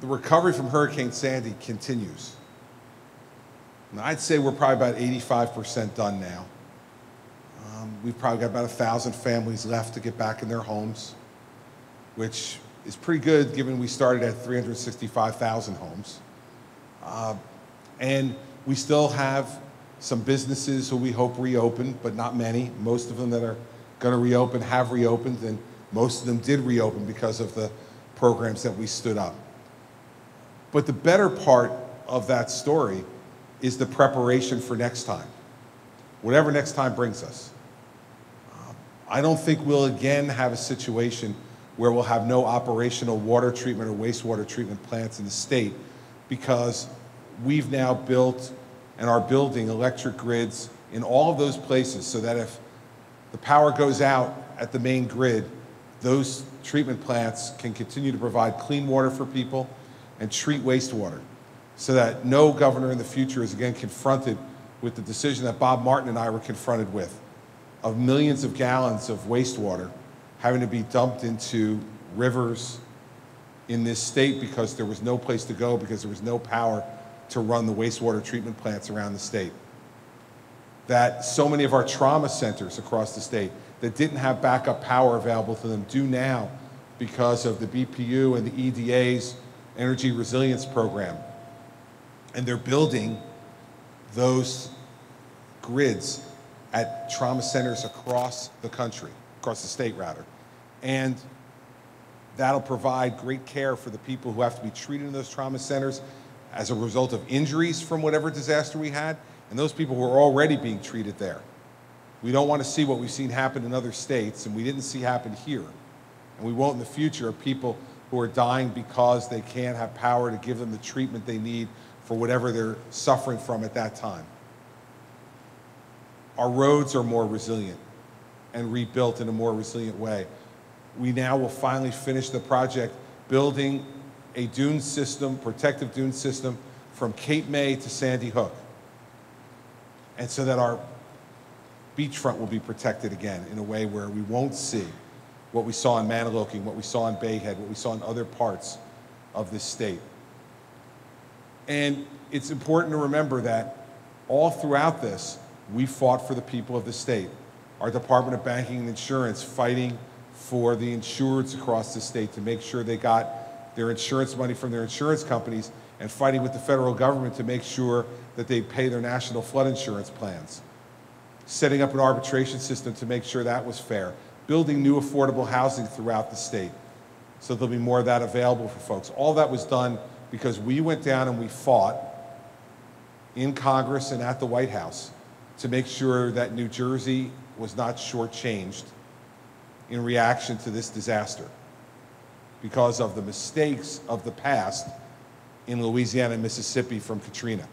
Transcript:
the recovery from Hurricane Sandy continues. And I'd say we're probably about 85% done now. We've probably got about 1,000 families left to get back in their homes, which is pretty good given we started at 365,000 homes. And we still have some businesses who we hope reopen, but not many. Most of them that are going to reopen have reopened, and most of them did reopen because of the programs that we stood up. But the better part of that story is the preparation for next time, whatever next time brings us. I don't think we'll again have a situation where we'll have no operational water treatment or wastewater treatment plants in the state, because we've now built and are building electric grids in all of those places so that if the power goes out at the main grid, those treatment plants can continue to provide clean water for people and treat wastewater, so that no governor in the future is again confronted with the decision that Bob Martin and I were confronted with, of millions of gallons of wastewater having to be dumped into rivers in this state because there was no place to go, because there was no power to run the wastewater treatment plants around the state. That so many of our trauma centers across the state that didn't have backup power available to them do now because of the BPU and the EDA's Energy Resilience Program. And they're building those grids at trauma centers across the country, across the state rather. And that'll provide great care for the people who have to be treated in those trauma centers as a result of injuries from whatever disaster we had, and those people who are already being treated there. We don't want to see what we've seen happen in other states, and we didn't see happen here. And we won't in the future, of people who are dying because they can't have power to give them the treatment they need for whatever they're suffering from at that time. Our roads are more resilient and rebuilt in a more resilient way. We now will finally finish the project building a dune system, protective dune system, from Cape May to Sandy Hook. And so that our beachfront will be protected again in a way where we won't see what we saw in Mantoloking, what we saw in Bayhead, what we saw in other parts of this state. And it's important to remember that all throughout this, we fought for the people of the state. Our Department of Banking and Insurance fighting for the insureds across the state to make sure they got their insurance money from their insurance companies, and fighting with the federal government to make sure that they pay their national flood insurance plans. Setting up an arbitration system to make sure that was fair. Building new affordable housing throughout the state so there'll be more of that available for folks. All that was done because we went down and we fought in Congress and at the White House to make sure that New Jersey was not shortchanged in reaction to this disaster because of the mistakes of the past in Louisiana and Mississippi from Katrina.